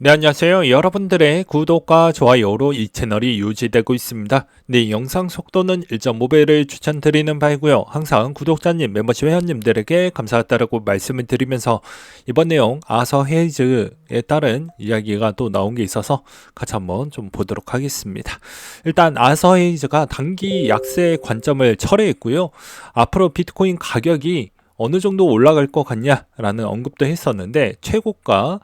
네, 안녕하세요. 여러분들의 구독과 좋아요로 이 채널이 유지되고 있습니다. 네, 영상 속도는 1.5배를 추천드리는 바이고요. 항상 구독자님, 멤버십 회원님들에게 감사하다라고 말씀을 드리면서 이번 내용 아서 헤이즈에 따른 이야기가 또 나온 게 있어서 같이 한번 좀 보도록 하겠습니다. 일단 아서 헤이즈가 단기 약세 관점을 철회했고요. 앞으로 비트코인 가격이 어느 정도 올라갈 것 같냐라는 언급도 했었는데 최고가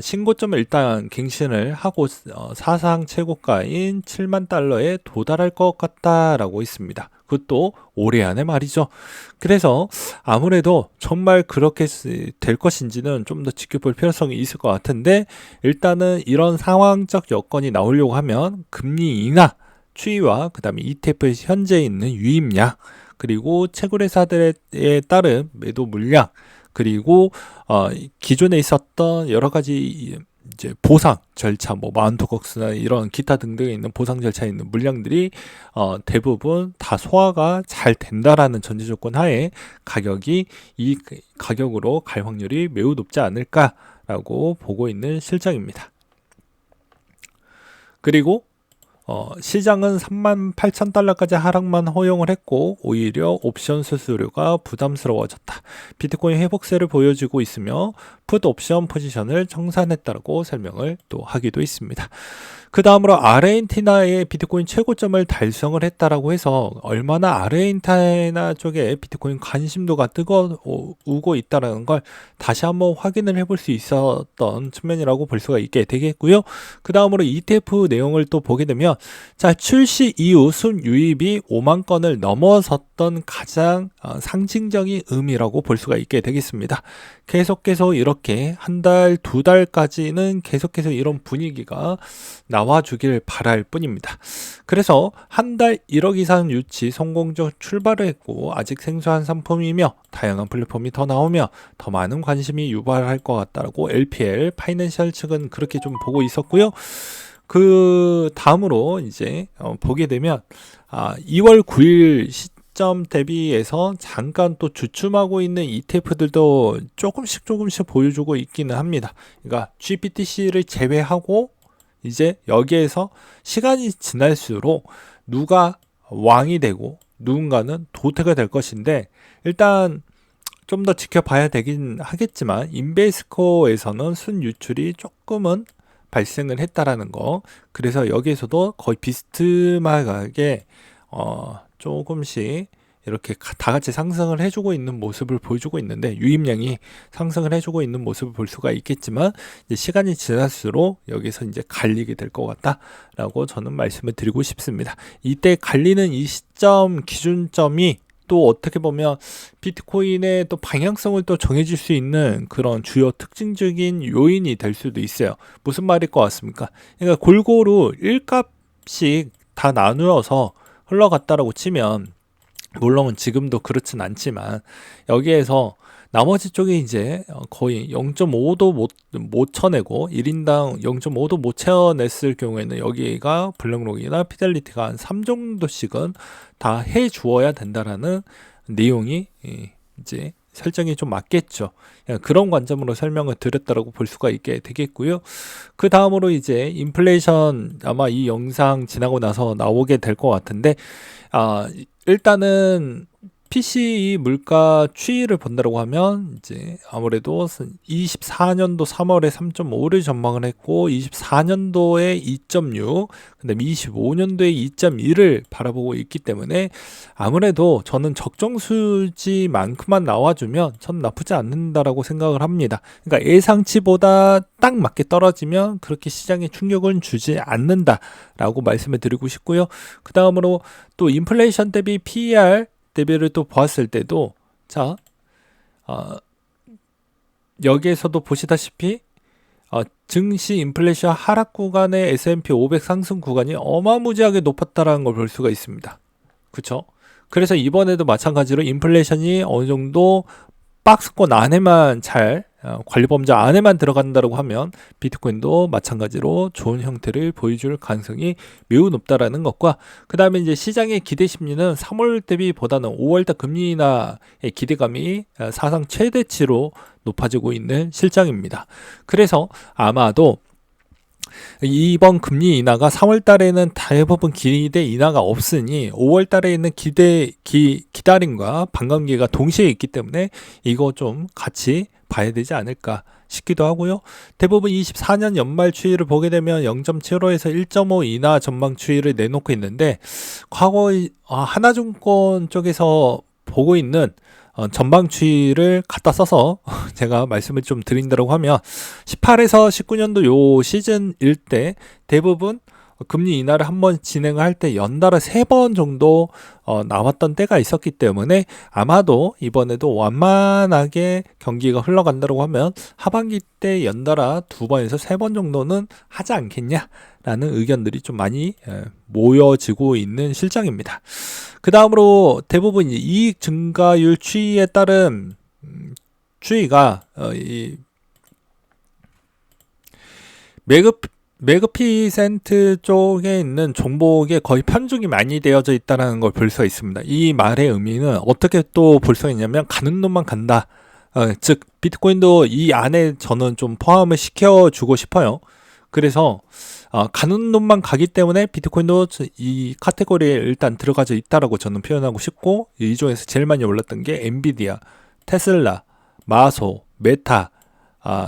신고점을 일단 갱신을 하고 사상 최고가인 7만 달러에 도달할 것 같다라고 했습니다. 그것도 올해 안에 말이죠. 그래서 아무래도 정말 그렇게 될 것인지는 좀 더 지켜볼 필요성이 있을 것 같은데 일단은 이런 상황적 여건이 나오려고 하면 금리 인하 추이와 그 다음에 ETF 현재 있는 유입량 그리고 채굴회사들에 따른 매도 물량 그리고 기존에 있었던 여러 가지 이제 보상 절차, 뭐 마운트곡스나 이런 기타 등등에 있는 보상 절차에 있는 물량들이 대부분 다 소화가 잘 된다라는 전제 조건 하에 가격이 이 가격으로 갈 확률이 매우 높지 않을까라고 보고 있는 실정입니다. 그리고 시장은 38,000달러까지 하락만 허용을 했고 오히려 옵션 수수료가 부담스러워졌다. 비트코인 회복세를 보여주고 있으며 풋 옵션 포지션을 청산했다고 설명을 또 하기도 했습니다. 그 다음으로 아르헨티나의 비트코인 최고점을 달성을 했다라고 해서 얼마나 아르헨티나 쪽에 비트코인 관심도가 뜨거우고 있다는 걸 다시 한번 확인을 해볼 수 있었던 측면이라고 볼 수가 있게 되겠고요. 그 다음으로 ETF 내용을 또 보게 되면 자 출시 이후 순 유입이 5만 건을 넘어섰던 가장 상징적인 의미라고 볼 수가 있게 되겠습니다. 계속해서 이렇게 한 달, 두 달까지는 계속해서 이런 분위기가 나와주길 바랄 뿐입니다. 그래서 한 달 1억 이상 유치 성공적 출발을 했고 아직 생소한 상품이며 다양한 플랫폼이 더 나오며 더 많은 관심이 유발할 것 같다라고 LPL 파이낸셜 측은 그렇게 좀 보고 있었고요. 그 다음으로 이제 보게 되면 2월 9일 시점 대비해서 잠깐 또 주춤하고 있는 ETF들도 조금씩 보여주고 있기는 합니다. 그러니까 GBTC를 제외하고 이제 여기에서 시간이 지날수록 누가 왕이 되고 누군가는 도태가 될 것인데 일단 좀 더 지켜봐야 되긴 하겠지만 인베이스코어에서는 순유출이 조금은 발생을 했다라는 거. 그래서 여기에서도 거의 비스듬하게 조금씩 이렇게 다 같이 상승을 해주고 있는 모습을 보여주고 있는데 유입량이 상승을 해주고 있는 모습을 볼 수가 있겠지만 이제 시간이 지날수록 여기서 이제 갈리게 될 것 같다라고 저는 말씀을 드리고 싶습니다. 이때 갈리는 이 시점 기준점이 또 어떻게 보면 비트코인의 또 방향성을 또 정해줄 수 있는 그런 주요 특징적인 요인이 될 수도 있어요. 무슨 말일 것 같습니까? 그러니까 골고루 1값씩 다 나누어서 흘러갔다라고 치면 물론 지금도 그렇진 않지만 여기에서 나머지 쪽에 이제 거의 0.5도 못 쳐내고 1인당 0.5도 못 채워냈을 경우에는 여기가 블랙록이나 피델리티가 한 3 정도씩은 다 해 주어야 된다라는 내용이 이제 설정이 좀 맞겠죠. 그런 관점으로 설명을 드렸다라고 볼 수가 있게 되겠고요. 그 다음으로 이제 인플레이션 아마 이 영상 지나고 나서 나오게 될 것 같은데 일단은 PCE 물가 추이를 본다고 하면 이제 아무래도 24년도 3월에 3.5를 전망을 했고 24년도에 2.6 그다음에 25년도에 2.1을 바라보고 있기 때문에 아무래도 저는 적정 수지만큼만 나와주면 전 나쁘지 않는다라고 생각을 합니다. 그러니까 예상치보다 딱 맞게 떨어지면 그렇게 시장에 충격은 주지 않는다라고 말씀을 드리고 싶고요. 그 다음으로 또 인플레이션 대비 PER 대비를 또 보았을 때도 자 여기에서도 보시다시피 증시 인플레이션 하락 구간의 S&P 500 상승 구간이 어마무지하게 높았다라는 걸 볼 수가 있습니다. 그렇죠? 그래서 이번에도 마찬가지로 인플레이션이 어느 정도 박스권 안에만 잘 관리범죄 안에만 들어간다고 하면 비트코인도 마찬가지로 좋은 형태를 보여줄 가능성이 매우 높다라는 것과 그 다음에 이제 시장의 기대 심리는 3월 대비보다는 5월달 금리 인하의 기대감이 사상 최대치로 높아지고 있는 실정입니다. 그래서 아마도 이번 금리 인하가 3월 달에는 대부분 기대 인하가 없으니 5월 달에 있는 기다림과 반감기가 동시에 있기 때문에 이거 좀 같이 봐야 되지 않을까 싶기도 하고요. 대부분 24년 연말 추이를 보게 되면 0.75에서 1.5 인하 전망 추이를 내놓고 있는데, 과거 하나증권 쪽에서 보고 있는 전방 추이를 갖다 써서 제가 말씀을 좀 드린다고 하면 18에서 19년도 요 시즌일 때 대부분 금리 인하를 한번 진행할 때 연달아 3번 정도 나왔던 때가 있었기 때문에 아마도 이번에도 완만하게 경기가 흘러간다고 하면 하반기 때 연달아 2번에서 3번 정도는 하지 않겠냐라는 의견들이 좀 많이 모여지고 있는 실정입니다. 그 다음으로 대부분 이익 증가율 추이에 따른 추이가 매그피센트 쪽에 있는 종목에 거의 편중이 많이 되어져 있다는 걸 볼 수가 있습니다. 이 말의 의미는 어떻게 또 볼 수가 있냐면 가는 놈만 간다. 즉 비트코인도 이 안에 저는 좀 포함을 시켜주고 싶어요. 그래서 가는 놈만 가기 때문에 비트코인도 이 카테고리에 일단 들어가져 있다라고 저는 표현하고 싶고, 이 중에서 제일 많이 올랐던 게 엔비디아, 테슬라, 마소, 메타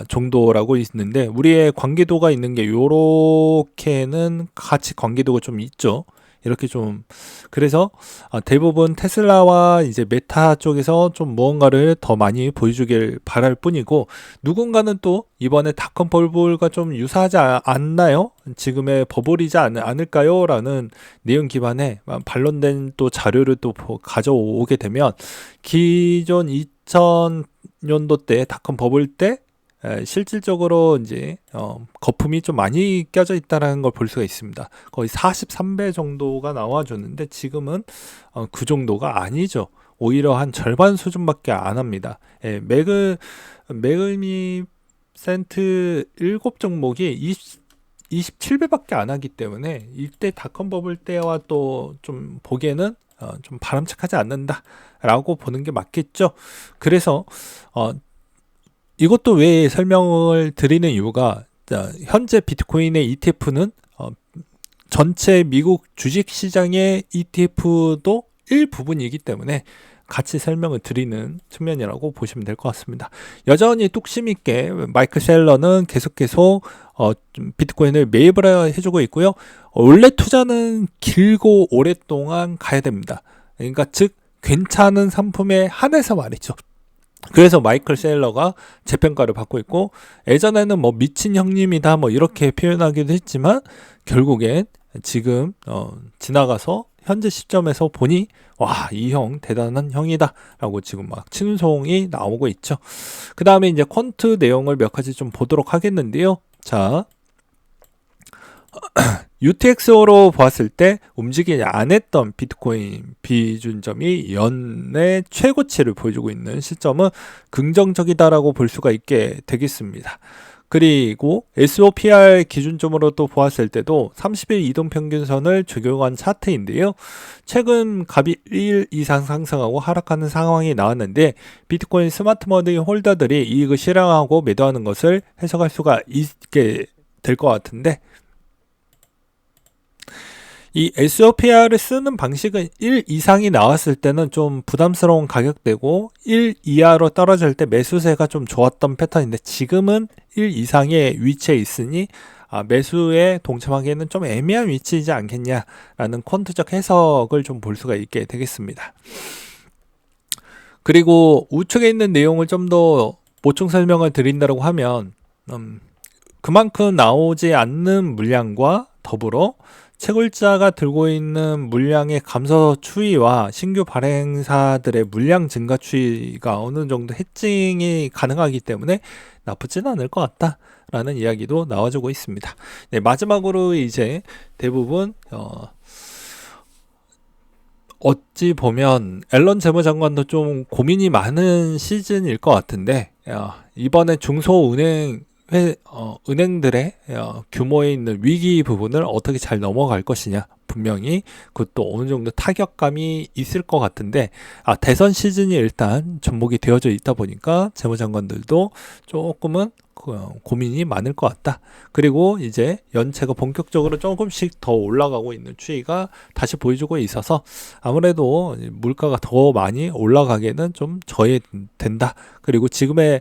정도라고 있는데, 우리의 관계도가 있는 게 요렇게는 같이 관계도가 좀 있죠. 이렇게 좀, 그래서 대부분 테슬라와 이제 메타 쪽에서 좀 무언가를 더 많이 보여주길 바랄 뿐이고, 누군가는 또 이번에 닷컴 버블과 좀 유사하지 않나요? 지금의 버블이지 않을까요? 라는 내용 기반의 반론된 또 자료를 또 가져오게 되면, 기존 2000년도 때 닷컴 버블 때 실질적으로 이제 거품이 좀 많이 껴져 있다는 걸 볼 수가 있습니다. 거의 43배 정도가 나와줬는데 지금은 그 정도가 아니죠. 오히려 한 절반 수준밖에 안 합니다. 매글미 센트 7종목이 27배밖에 안 하기 때문에 이때 닷컴 버블 때와 또 좀 보기에는 좀 바람직하지 않는다 라고 보는 게 맞겠죠. 그래서 이것도 왜 설명을 드리는 이유가, 현재 비트코인의 ETF는 전체 미국 주식시장의 ETF도 일부분이기 때문에 같이 설명을 드리는 측면이라고 보시면 될 것 같습니다. 여전히 뚝심 있게 마이클 셀러는 계속 비트코인을 매입을 해주고 있고요. 원래 투자는 길고 오랫동안 가야 됩니다. 그러니까 즉 괜찮은 상품에 한해서 말이죠. 그래서 마이클 셀러가 재평가를 받고 있고, 예전에는 뭐 미친 형님이다 뭐 이렇게 표현하기도 했지만 결국엔 지금 지나가서 현재 시점에서 보니 와, 이 형 대단한 형이다 라고 지금 막 칭송이 나오고 있죠. 그 다음에 이제 퀀트 내용을 몇 가지 좀 보도록 하겠는데요. 자, UTXO로 보았을 때 움직이지 않았던 비트코인 비준점이 연내 최고치를 보여주고 있는 시점은 긍정적이다라고 볼 수가 있게 되겠습니다. 그리고 SOPR 기준점으로 또 보았을 때도 30일 이동평균선을 적용한 차트인데요. 최근 값이 1 이상 상승하고 하락하는 상황이 나왔는데, 비트코인 스마트머니 홀더들이 이익을 실행하고 매도하는 것을 해석할 수가 있게 될 것 같은데, 이 SOPR을 쓰는 방식은 1 이상이 나왔을 때는 좀 부담스러운 가격대고 1 이하로 떨어질 때 매수세가 좀 좋았던 패턴인데, 지금은 1 이상의 위치에 있으니 매수에 동참하기에는 좀 애매한 위치이지 않겠냐라는 퀀트적 해석을 좀 볼 수가 있게 되겠습니다. 그리고 우측에 있는 내용을 좀 더 보충 설명을 드린다고 하면, 그만큼 나오지 않는 물량과 더불어 채굴자가 들고 있는 물량의 감소 추이와 신규 발행사들의 물량 증가 추이가 어느 정도 해칭이 가능하기 때문에 나쁘진 않을 것 같다라는 이야기도 나와주고 있습니다. 네, 마지막으로 이제 대부분 어찌 보면 앨런 재무장관도 좀 고민이 많은 시즌일 것 같은데, 이번에 은행들의 규모에 있는 위기 부분을 어떻게 잘 넘어갈 것이냐, 분명히 그것도 어느 정도 타격감이 있을 것 같은데, 대선 시즌이 일단 접목이 되어져 있다 보니까 재무장관들도 조금은 고민이 많을 것 같다. 그리고 이제 연체가 본격적으로 조금씩 더 올라가고 있는 추이가 다시 보여주고 있어서 아무래도 물가가 더 많이 올라가게는 좀 저해된다. 그리고 지금의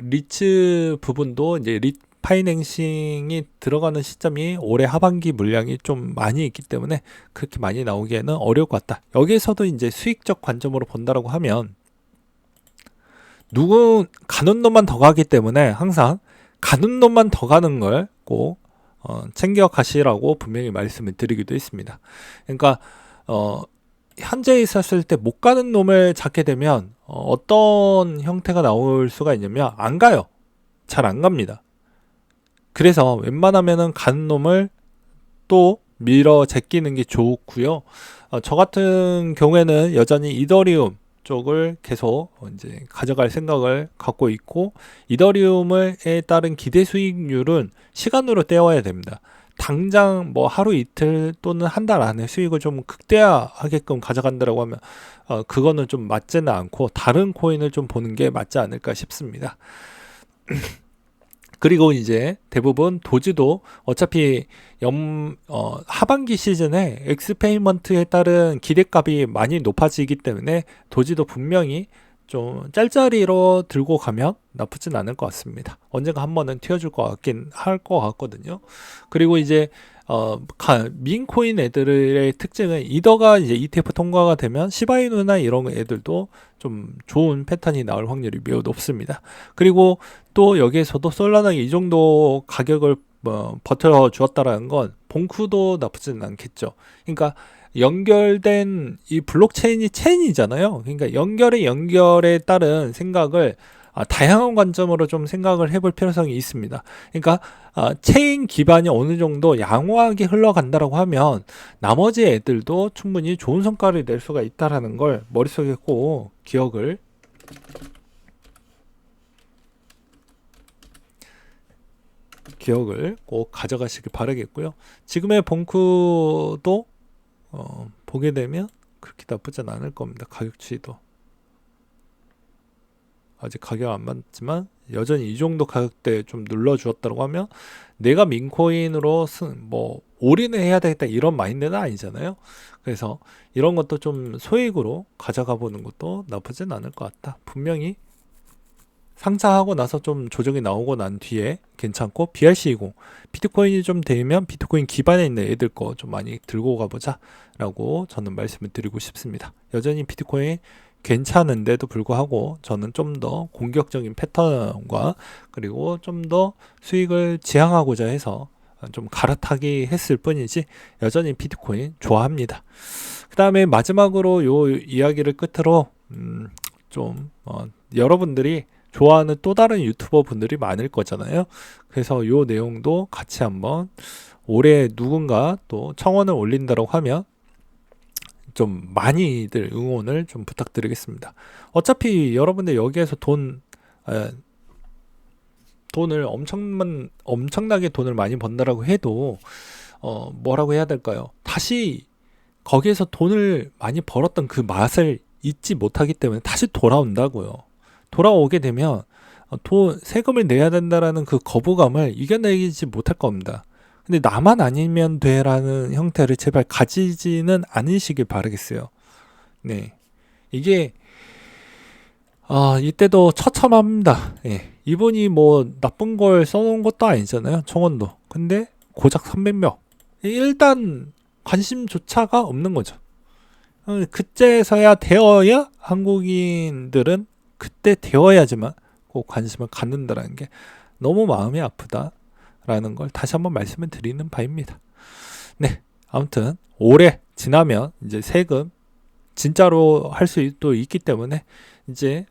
리츠 부분도 이제 파이낸싱이 들어가는 시점이 올해 하반기 물량이 좀 많이 있기 때문에 그렇게 많이 나오기에는 어려울 것 같다. 여기에서도 이제 수익적 관점으로 본다라고 하면 가는 놈만 더 가기 때문에 항상 가는 놈만 더 가는 걸 꼭 챙겨 가시라고 분명히 말씀을 드리기도 했습니다. 그러니까 현재 있었을 때 못 가는 놈을 잡게 되면 어떤 형태가 나올 수가 있냐면 안 가요. 잘 안 갑니다. 그래서 웬만하면은 가는 놈을 또 밀어 제끼는 게 좋고요. 저 같은 경우에는 여전히 이더리움 쪽을 계속 이제 가져갈 생각을 갖고 있고, 이더리움에 따른 기대 수익률은 시간으로 떼어야 됩니다. 당장 뭐 하루 이틀 또는 한 달 안에 수익을 좀 극대화하게끔 가져간다라고 하면 그거는 좀 맞지는 않고 다른 코인을 좀 보는 게 맞지 않을까 싶습니다. 그리고 이제 대부분 도지도 어차피 하반기 시즌에 엑스페이먼트에 따른 기대값이 많이 높아지기 때문에 도지도 분명히 좀 짤짤이로 들고 가면 나쁘진 않을 것 같습니다. 언젠가 한 번은 튀어줄 것 같긴 할 것 같거든요. 그리고 이제 민코인 애들의 특징은 이더가 이제 ETF 통과가 되면 시바이누나 이런 애들도 좀 좋은 패턴이 나올 확률이 매우 높습니다. 그리고 또 여기에서도 솔라나가 이 정도 가격을 버텨 주었다라는 건 봉쿠도 나쁘지는 않겠죠. 그러니까 연결된 이 블록체인이 체인이잖아요. 그러니까 연결에 따른 생각을 다양한 관점으로 좀 생각을 해볼 필요성이 있습니다. 그러니까 체인 기반이 어느 정도 양호하게 흘러간다라고 하면 나머지 애들도 충분히 좋은 성과를 낼 수가 있다라는 걸 머릿속에 꼭 기억을 꼭 가져가시길 바라겠고요. 지금의 봉쿠도 보게 되면 그렇게 나쁘진 않을 겁니다. 가격 추이도 아직 가격 안 맞지만 여전히 이 정도 가격대에 좀 눌러주었다고 하면 내가 민코인으로 뭐 올인을 해야 되겠다 이런 마인드는 아니잖아요. 그래서 이런 것도 좀 소액으로 가져가 보는 것도 나쁘진 않을 것 같다. 분명히 상장하고 나서 좀 조정이 나오고 난 뒤에 괜찮고, BRC20 비트코인이 좀 되면 비트코인 기반에 있는 애들 거 좀 많이 들고 가보자 라고 저는 말씀을 드리고 싶습니다. 여전히 비트코인 괜찮은데도 불구하고 저는 좀 더 공격적인 패턴과 그리고 좀 더 수익을 지향하고자 해서 좀 갈아타기 했을 뿐이지 여전히 비트코인 좋아합니다. 그 다음에 마지막으로 요 이야기를 끝으로 여러분들이 좋아하는 또 다른 유튜버 분들이 많을 거잖아요. 그래서 요 내용도 같이 한번 올해 누군가 또 청원을 올린다고 하면 좀 많이들 응원을 좀 부탁드리겠습니다. 어차피 여러분들 여기에서 돈을 엄청나게 돈을 많이 번다라고 해도 뭐라고 해야 될까요? 다시 거기에서 돈을 많이 벌었던 그 맛을 잊지 못하기 때문에 다시 돌아온다고요. 돌아오게 되면 세금을 내야 된다라는 그 거부감을 이겨내지 못할 겁니다. 근데 나만 아니면 돼라는 형태를 제발 가지지는 않으시길 바라겠어요. 네, 이게 이때도 처참합니다. 예. 이분이 뭐 나쁜 걸 써놓은 것도 아니잖아요. 청원도. 근데 고작 300명. 일단 관심조차가 없는 거죠. 그때서야 되어야 한국인들은 그때 되어야지만 꼭 관심을 갖는다라는 게 너무 마음이 아프다라는 걸 다시 한번 말씀을 드리는 바입니다. 네, 아무튼 올해 지나면 이제 세금 진짜로 할 수도 있기 때문에 이제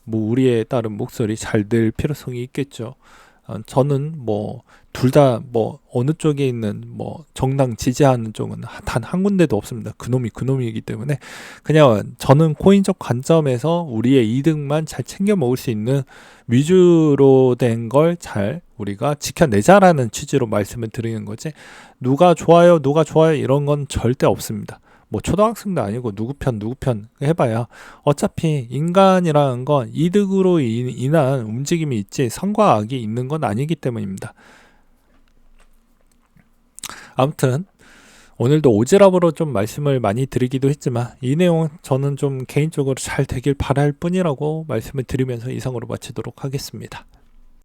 우리에 따른 목소리 잘 들 필요성이 있겠죠. 저는 뭐 둘 다 뭐 어느 쪽에 있는 뭐 정당 지지하는 쪽은 단 한 군데도 없습니다. 그놈이기 때문에 그냥 저는 코인적 관점에서 우리의 이득만 잘 챙겨 먹을 수 있는 위주로 된 걸 잘 우리가 지켜내자라는 취지로 말씀을 드리는 거지, 누가 좋아요 이런 건 절대 없습니다. 뭐 초등학생도 아니고 누구 편 해봐야 어차피 인간이라는 건 이득으로 인한 움직임이 있지 선과 악이 있는 건 아니기 때문입니다. 아무튼 오늘도 오지랖으로 좀 말씀을 많이 드리기도 했지만 이 내용 저는 좀 개인적으로 잘 되길 바랄 뿐이라고 말씀을 드리면서 이상으로 마치도록 하겠습니다.